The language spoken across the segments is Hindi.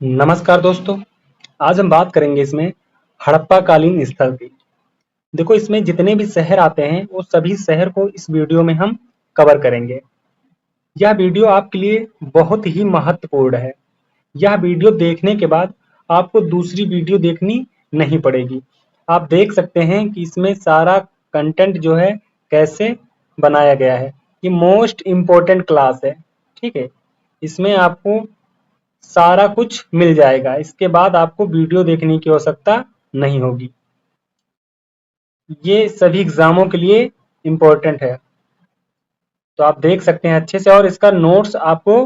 नमस्कार दोस्तों। आज हम बात करेंगे इसमें हड़प्पा कालीन स्थल की। देखो, इसमें जितने भी शहर आते हैं वो सभी शहर को इस वीडियो में हम कवर करेंगे। यह वीडियो आपके लिए बहुत ही महत्वपूर्ण है। यह वीडियो देखने के बाद आपको दूसरी वीडियो देखनी नहीं पड़ेगी। आप देख सकते हैं कि इसमें सारा कंटेंट जो है कैसे बनाया गया है। ये मोस्ट इम्पोर्टेंट क्लास है, ठीक है। इसमें आपको सारा कुछ मिल जाएगा। इसके बाद आपको वीडियो देखने की आवश्यकता नहीं होगी। ये सभी एग्जामों के लिए इम्पोर्टेंट है, तो आप देख सकते हैं अच्छे से। और इसका नोट्स आपको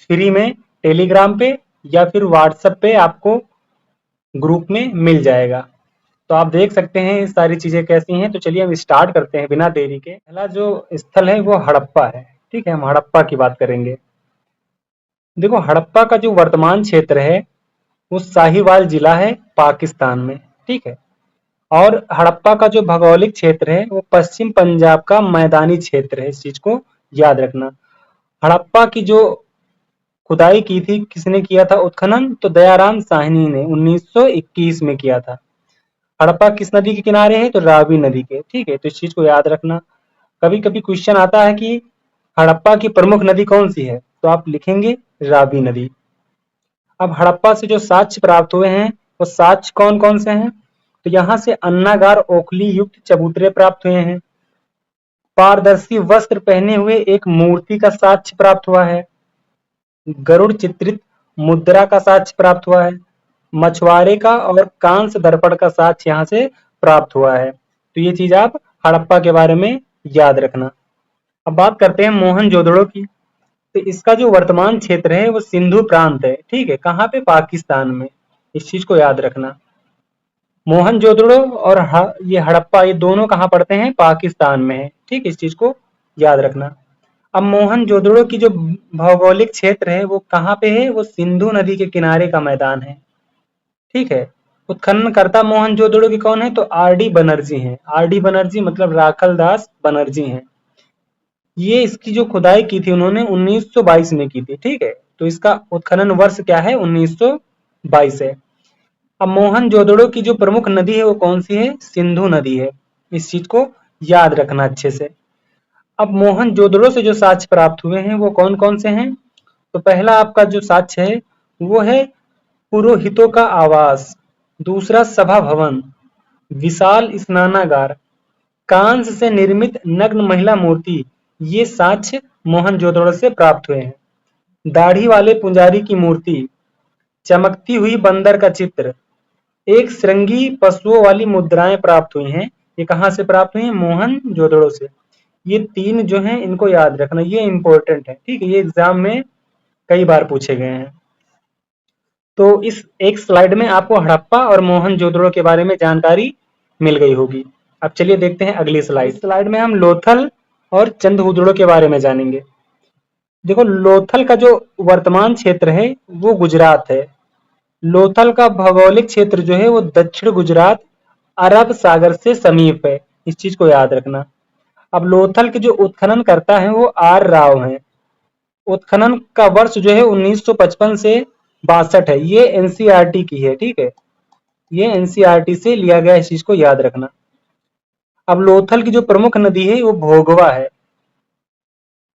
फ्री में टेलीग्राम पे या फिर व्हाट्सएप पे आपको ग्रुप में मिल जाएगा। तो आप देख सकते हैं ये सारी चीजें कैसी हैं। तो चलिए हम स्टार्ट करते हैं बिना देरी के। पहला जो स्थल है वो हड़प्पा है, ठीक है। हम हड़प्पा की बात करेंगे। देखो, हड़प्पा का जो वर्तमान क्षेत्र है वो साहिवाल जिला है पाकिस्तान में, ठीक है। और हड़प्पा का जो भौगोलिक क्षेत्र है वो पश्चिम पंजाब का मैदानी क्षेत्र है। इस चीज को याद रखना। हड़प्पा की जो खुदाई की थी किसने किया था उत्खनन? तो दयाराम साहनी ने 1921 में किया था। हड़प्पा किस नदी के किनारे है? तो रावी नदी के, ठीक है। तो इस चीज को याद रखना। कभी कभी क्वेश्चन आता है कि हड़प्पा की प्रमुख नदी कौन सी है, तो आप लिखेंगे रावी नदी। अब हड़प्पा से जो साक्ष्य प्राप्त हुए हैं वो साक्ष्य कौन कौन से हैं? तो यहाँ से अन्नागार ओखली युक्त चबूतरे प्राप्त हुए हैं। पारदर्शी वस्त्र पहने हुए एक मूर्ति का साक्ष्य प्राप्त हुआ है। गरुड़ चित्रित मुद्रा का साक्ष्य प्राप्त हुआ है। मछुआरे का और कांस्य दर्पण का साक्ष्य यहाँ से प्राप्त हुआ है। तो ये चीज आप हड़प्पा के बारे में याद रखना। अब बात करते हैं मोहनजोदड़ो की। तो इसका जो वर्तमान क्षेत्र है वो सिंधु प्रांत है, ठीक है। कहाँ पे? पाकिस्तान में। इस चीज को याद रखना। मोहनजोदड़ो और ये हड़प्पा, ये दोनों कहाँ पड़ते हैं? पाकिस्तान में है, ठीक है। इस चीज को याद रखना। अब मोहनजोदड़ो की जो भौगोलिक क्षेत्र है वो कहाँ पे है? वो सिंधु नदी के किनारे का मैदान है, ठीक है। उत्खननकर्ता मोहनजोदड़ो के कौन है? तो आर डी बनर्जी हैं। आर डी बनर्जी मतलब राखल दास बनर्जी हैं। ये इसकी जो खुदाई की थी उन्होंने 1922 में की थी, ठीक है। तो इसका उत्खनन वर्ष क्या है? 1922 है। अब मोहनजोदड़ो की जो प्रमुख नदी है वो कौन सी है? सिंधु नदी है। इस चीज को याद रखना अच्छे से। अब मोहनजोदड़ो से जो साक्ष्य प्राप्त हुए हैं वो कौन कौन से हैं? तो पहला आपका जो साक्ष्य है वो है पुरोहितों का आवास। दूसरा सभा भवन, विशाल स्नानागार, कांस्य से निर्मित नग्न महिला मूर्ति। ये साक्ष्य मोहनजोदड़ो से प्राप्त हुए हैं। दाढ़ी वाले पुजारी की मूर्ति, चमकती हुई बंदर का चित्र, एक श्रृंगी पशुओं वाली मुद्राएं प्राप्त हुई हैं। ये कहाँ से प्राप्त हुई हैं? मोहनजोदड़ो से। ये तीन जो हैं इनको याद रखना, ये इंपॉर्टेंट है, ठीक है। ये एग्जाम में कई बार पूछे गए हैं। तो इस एक स्लाइड में आपको हड़प्पा और मोहनजोदड़ो के बारे में जानकारी मिल गई होगी। अब चलिए देखते हैं अगली स्लाइड। इस स्लाइड में हम लोथल और चंदहुदड़ो के बारे में जानेंगे। देखो, लोथल का जो वर्तमान क्षेत्र है वो गुजरात है। लोथल का भौगोलिक क्षेत्र जो है वो दक्षिण गुजरात अरब सागर से समीप है। इस चीज को याद रखना। अब लोथल के जो उत्खनन करता है वो आर राव हैं। उत्खनन का वर्ष जो है 1955 से 62 है। ये एनसीईआरटी की है, ठीक है। ये एनसीईआरटी से लिया गया, इस चीज को याद रखना। अब लोथल की जो प्रमुख नदी है वो भोगवा है।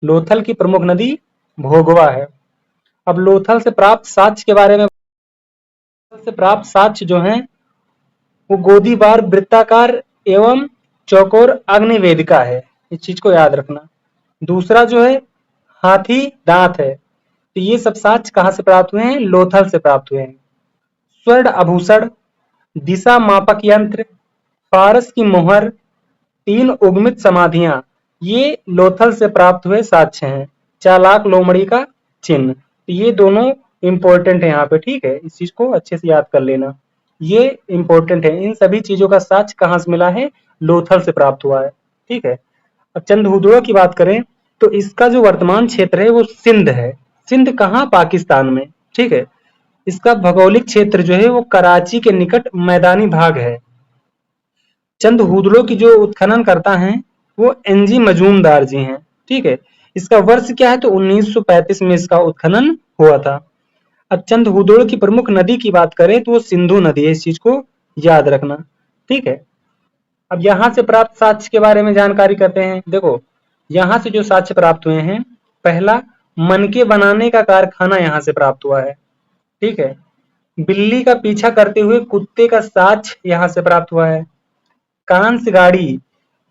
लोथल की प्रमुख नदी भोगवा है। अब लोथल से प्राप्त साक्ष्य के बारे में, से प्राप्त साक्ष्य जो हैं वो गोदीबार वृत्ताकार एवं चौकोर अग्निवेदिका है। इस चीज को याद रखना। दूसरा जो है हाथी दांत है। तो ये सब साक्ष्य कहाँ से प्राप्त हुए हैं? लोथल से प्राप्त हुए हैं। स्वर्ण आभूषण, दिशा मापक यंत्र, फारस की मोहर, 3 उगमित समाधियां, ये लोथल से प्राप्त हुए साक्ष्य हैं। चालाक लोमड़ी का चिन्ह, तो ये दोनों इंपॉर्टेंट है यहाँ पे, ठीक है। इस चीज को अच्छे से याद कर लेना, ये इंपॉर्टेंट है। इन सभी चीजों का साक्ष्य कहाँ से मिला है? लोथल से प्राप्त हुआ है, ठीक है। अब चंदहुदड़ो की बात करें तो इसका जो वर्तमान क्षेत्र है वो सिंध है। सिंध कहाँ? पाकिस्तान में, ठीक है। इसका भौगोलिक क्षेत्र जो है वो कराची के निकट मैदानी भाग है। चंदहुदड़ो की जो उत्खनन करता है वो एनजी मजूमदार जी हैं, ठीक है। इसका वर्ष क्या है? तो 1935 में इसका उत्खनन हुआ था। अब चंद हुदोड़ की प्रमुख नदी की बात करें तो वो सिंधु नदी है, इस चीज को याद रखना। ठीक है, अब यहां से प्राप्त साक्ष्य के बारे में जानकारी करते हैं। देखो यहां से जो साक्ष्य प्राप्त हुए हैं, पहला मनके बनाने का कारखाना यहां से प्राप्त हुआ है। ठीक है, बिल्ली का पीछा करते हुए कुत्ते का साक्ष्य यहां से प्राप्त हुआ है। कांस गाड़ी,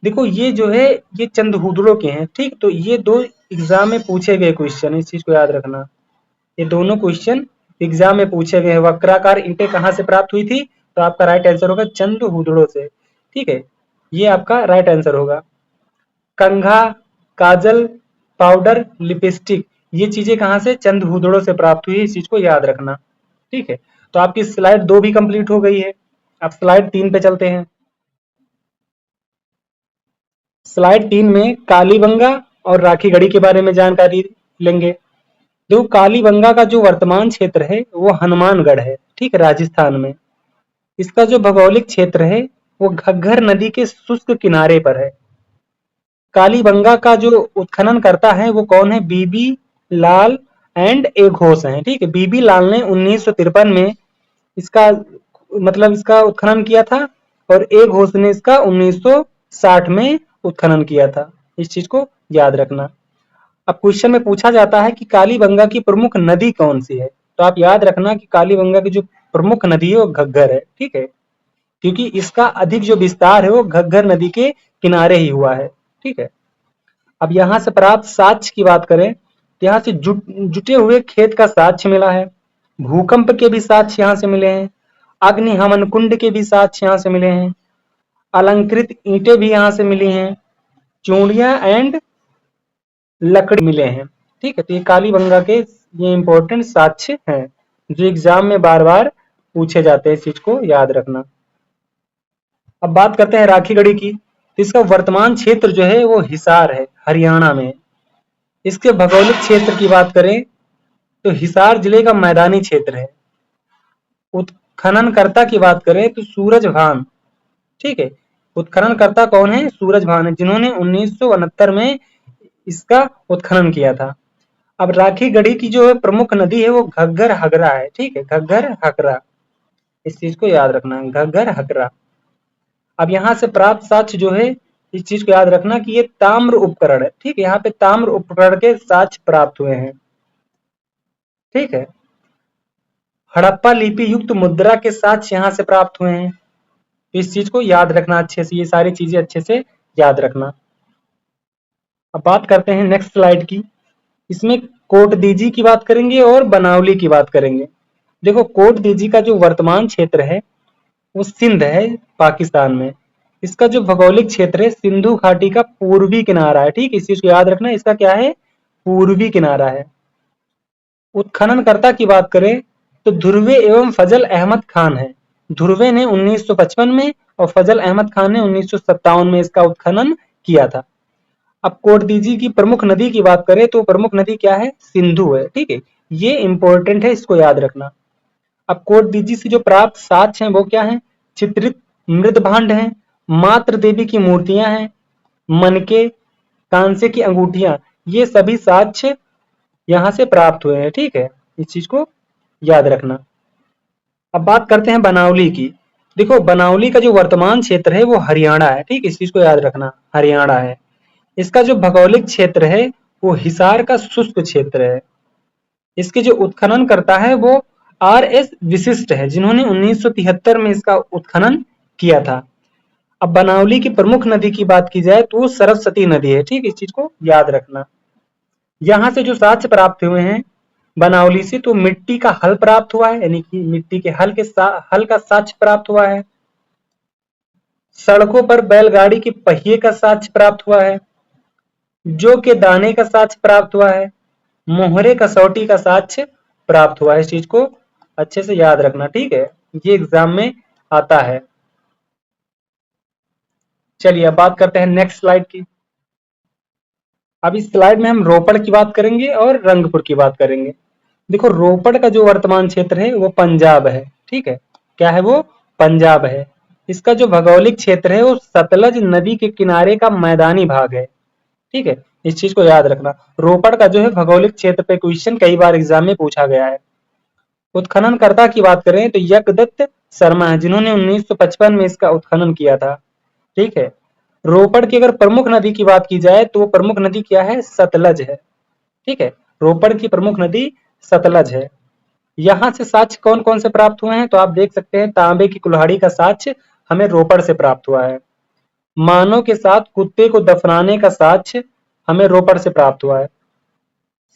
देखो ये जो है ये चंद हुदड़ों के हैं। ठीक, तो ये दो एग्जाम में पूछे गए क्वेश्चन, इस चीज को याद रखना। ये दोनों क्वेश्चन एग्जाम में पूछे गए हैं। वक्राकार ईंटें कहां से प्राप्त हुई थी, तो आपका राइट आंसर होगा चंद हुदड़ों से। ठीक है, ये आपका राइट आंसर होगा। कंघा, काजल, पाउडर, लिपस्टिक, ये चीजें कहां से, चंद हुदड़ों से प्राप्त हुई है, इस चीज को याद रखना। ठीक है, तो आपकी स्लाइड 2 भी कंप्लीट हो गई है। अब स्लाइड 3 पे चलते हैं। स्लाइड 3 में कालीबंगा और राखीगढ़ी के बारे में जानकारी लेंगे। देखो कालीबंगा का जो वर्तमान क्षेत्र है वो हनुमानगढ़ है। ठीक है, राजस्थान में। इसका जो भौगोलिक क्षेत्र है वो घग्गर नदी के शुष्क किनारे पर है। कालीबंगा का जो उत्खनन करता है वो कौन है, बीबी लाल एंड ए घोष है। ठीक है, बीबी लाल ने 1953 में इसका इसका उत्खनन किया था और ए घोष ने इसका 1960 में उत्खनन किया था। इस चीज को याद रखना। अब क्वेश्चन में पूछा जाता है कि कालीबंगा की प्रमुख नदी कौन सी है, तो आप याद रखना कि कालीबंगा की जो प्रमुख नदी है वो घग्गर है। ठीक है, क्योंकि इसका अधिक जो विस्तार है वो घग्गर नदी के किनारे ही हुआ है। ठीक है, अब यहां से प्राप्त साक्ष्य की बात करें तो यहाँ से जुटे हुए खेत का साक्ष्य मिला है। भूकंप के भी साक्ष्य यहाँ से मिले हैं। अग्नि हवन कुंड के भी साक्ष्य यहाँ से मिले हैं। अलंकृत ईंटें भी यहाँ से मिली हैं। चूड़ियां एंड लकड़ी मिले हैं। ठीक है, तो ये कालीबंगा के ये इंपॉर्टेंट साक्ष्य हैं जो एग्जाम में बार बार पूछे जाते हैं, इस चीज को याद रखना। अब बात करते हैं राखीगढ़ी की। तो इसका वर्तमान क्षेत्र जो है वो हिसार है, हरियाणा में। इसके भौगोलिक क्षेत्र की बात करें तो हिसार जिले का मैदानी क्षेत्र है। उत्खननकर्ता की बात करें तो सूरजभान। ठीक है, उत्खननकर्ता कौन है, सूरजभान है, जिन्होंने 1969 में इसका उत्खनन किया था। अब राखीगढ़ी की जो प्रमुख नदी है वो घग्गर हगरा है। ठीक है, घग्गर हकरा, इस चीज को याद रखना, घग्गर हकरा। अब यहाँ से प्राप्त साक्ष्य जो है, इस चीज को याद रखना कि ये ताम्र उपकरण है। ठीक है, यहाँ पे ताम्र उपकरण के साक्ष्य प्राप्त हुए हैं। ठीक है, हड़प्पा लिपि युक्त मुद्रा के साक्ष्य यहाँ से प्राप्त हुए हैं। इस चीज को याद रखना अच्छे से, ये सारी चीजें अच्छे से याद रखना। अब बात करते हैं नेक्स्ट स्लाइड की। इसमें कोटदीजी की बात करेंगे और बनावली की बात करेंगे। देखो कोटदीजी का जो वर्तमान क्षेत्र है वो सिंध है, पाकिस्तान में। इसका जो भौगोलिक क्षेत्र है सिंधु घाटी का पूर्वी किनारा है। ठीक है, इस चीज को याद रखना, इसका क्या है, पूर्वी किनारा है। उत्खननकर्ता की बात करें तो ध्रुवे एवं फजल अहमद खान है। ध्रुवे ने 1955 में और फजल अहमद खान ने 1957 में इसका उत्खनन किया था। अब कोटदीजी की प्रमुख नदी की बात करें तो प्रमुख नदी क्या है, सिंधु है। ठीक है, ये इंपॉर्टेंट है, इसको याद रखना। अब कोटदीजी से जो प्राप्त साक्ष्य हैं वो क्या है, चित्रित मृद भांड है, मात्र देवी की मूर्तियां हैं, मनके, कांसे की अंगूठियां, ये सभी साक्ष्य यहां से प्राप्त हुए हैं। ठीक है, इस चीज को याद रखना। अब बात करते हैं बनावली की। देखो बनावली का जो वर्तमान क्षेत्र है वो हरियाणा है। ठीक है, इस चीज को याद रखना, हरियाणा है। इसका जो भौगोलिक क्षेत्र है वो हिसार का शुष्क क्षेत्र है। इसके जो उत्खनन करता है वो आर.एस. विशिष्ट है, जिन्होंने 1973 में इसका उत्खनन किया था। अब बनावली की प्रमुख नदी की बात की जाए तो वो सरस्वती नदी है। ठीक है, इस चीज को याद रखना। यहाँ से जो साक्ष्य प्राप्त हुए हैं बनावली से, तो मिट्टी का हल प्राप्त हुआ है, यानी कि मिट्टी के हल का साक्ष्य प्राप्त हुआ है। सड़कों पर बैलगाड़ी के पहिए का साक्ष्य प्राप्त हुआ है। जौ के दाने का साक्ष्य प्राप्त हुआ है। मोहरे कसौटी का साक्ष्य प्राप्त हुआ है। इस चीज को अच्छे से याद रखना। ठीक है, ये एग्जाम में आता है। चलिए अब बात करते हैं नेक्स्ट स्लाइड की। अब इस स्लाइड में हम रोपड़ की बात करेंगे और रंगपुर की बात करेंगे। देखो रोपड़ का जो वर्तमान क्षेत्र है वो पंजाब है। ठीक है, क्या है वो, पंजाब है। इसका जो भौगोलिक क्षेत्र है वो सतलज नदी के किनारे का मैदानी भाग है। ठीक है, इस चीज को याद रखना। रोपड़ का जो है भौगोलिक क्षेत्र पे क्वेश्चन कई बार एग्जाम में पूछा गया है। उत्खननकर्ता की बात करें तो यज्ञदत्त शर्मा है, जिन्होंने 1955 में इसका उत्खनन किया था। ठीक है। रोपड़ की अगर प्रमुख नदी की बात की जाए तो वो प्रमुख नदी क्या है? सतलज है। ठीक है। रोपड़ की प्रमुख नदी सतलज है। यहाँ से साक्ष्य कौन कौन से प्राप्त हुए हैं तो आप देख सकते हैं, तांबे की कुल्हाड़ी का साक्ष्य हमें रोपड़ से प्राप्त हुआ है। मानव के साथ कुत्ते को दफनाने का साक्ष्य हमें रोपड़ से प्राप्त हुआ है।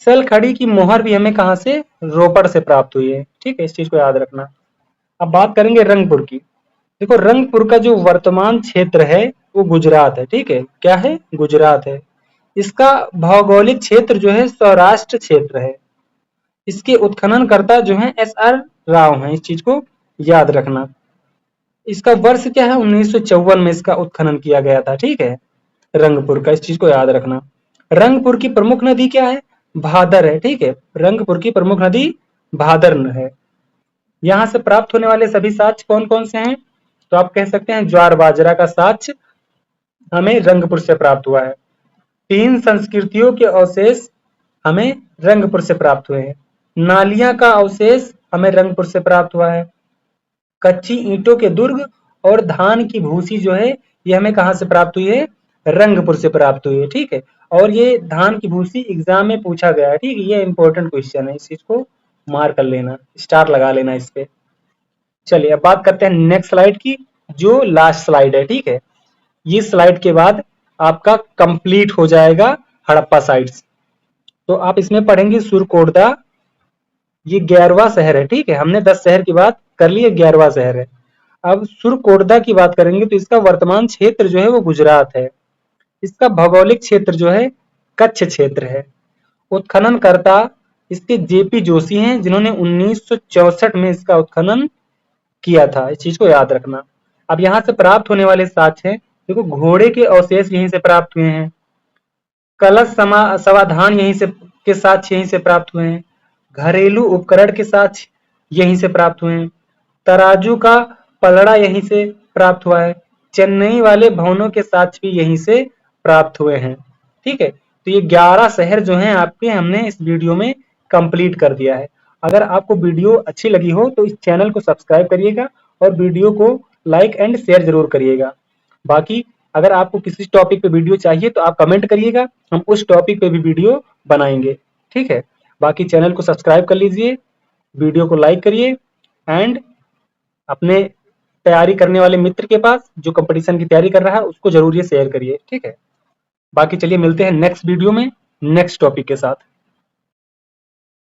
सलखड़ी की मोहर भी हमें कहां से? रोपड़ से प्राप्त हुई है। ठीक है, इस चीज को याद रखना। अब बात करेंगे रंगपुर की। देखो, रंगपुर का जो वर्तमान क्षेत्र है वो गुजरात है। ठीक है, क्या है? गुजरात है। इसका भौगोलिक क्षेत्र जो है सौराष्ट्र क्षेत्र है। इसके उत्खननकर्ता जो हैं SR राव हैं, इस चीज को याद रखना। इसका वर्ष क्या है? 1954 में इसका उत्खनन किया गया था। ठीक है, रंगपुर का, इस चीज को याद रखना। रंगपुर की प्रमुख नदी क्या है? भादर है। ठीक है, रंगपुर की प्रमुख नदी भादर है। यहाँ से प्राप्त होने वाले सभी साक्ष्य कौन कौन से हैं तो आप कह सकते हैं ज्वार बाजरा का साक्ष्य हमें रंगपुर से प्राप्त हुआ है। 3 संस्कृतियों के अवशेष हमें रंगपुर से प्राप्त हुए हैं। नालियां का अवशेष हमें रंगपुर से प्राप्त हुआ है। कच्ची ईंटों के दुर्ग और धान की भूसी जो है ये हमें कहां से प्राप्त हुई है? रंगपुर से प्राप्त हुई है। ठीक है, और ये धान की भूसी एग्जाम में पूछा गया है। ठीक है, ये इंपॉर्टेंट क्वेश्चन है, इस चीज को मार कर लेना, स्टार लगा लेना इस पे। चलिए अब बात करते हैं नेक्स्ट स्लाइड की, जो लास्ट स्लाइड है। ठीक है, ये स्लाइड के बाद आपका कंप्लीट हो जाएगा हड़प्पा साइट्स। तो आप इसमें पढ़ेंगे सुरकोटदा, ये 11वां शहर है। ठीक है, हमने 10 शहर की बात कर ली है, 11वां शहर है। अब सुरकोटदा की बात करेंगे तो इसका वर्तमान क्षेत्र जो है वो गुजरात है। इसका भौगोलिक क्षेत्र जो है कच्छ क्षेत्र है। उत्खननकर्ता इसके JP जोशी हैं, जिन्होंने 1964 में इसका उत्खनन किया था। इस चीज को याद रखना। अब यहाँ से प्राप्त होने वाले साक्ष्य हैं, देखो घोड़े के अवशेष यहीं से प्राप्त हुए हैं। कलश समाधान यहीं से के साक्ष्य यहीं से प्राप्त हुए हैं। घरेलू उपकरण के साक्ष्य यहीं से प्राप्त हुए हैं। तराजू का पलड़ा यहीं से प्राप्त हुआ है। चेन्नई वाले भवनों के साक्ष्य भी यहीं से प्राप्त हुए हैं। ठीक है, तो ये 11 शहर जो हैं आपके, हमने इस वीडियो में कंप्लीट कर दिया है। अगर आपको वीडियो अच्छी लगी हो तो इस चैनल को सब्सक्राइब करिएगा और वीडियो को लाइक एंड शेयर जरूर करिएगा। बाकी अगर आपको किसी टॉपिक पे वीडियो चाहिए तो आप कमेंट करिएगा, हम उस टॉपिक पे भी वीडियो बनाएंगे। ठीक है, बाकी चैनल को सब्सक्राइब कर लीजिए, वीडियो को लाइक करिए एंड अपने तैयारी करने वाले मित्र के पास जो कंपटीशन की तैयारी कर रहा है उसको जरूर ये शेयर करिए। ठीक है, बाकी चलिए मिलते हैं नेक्स्ट वीडियो में नेक्स्ट टॉपिक के साथ।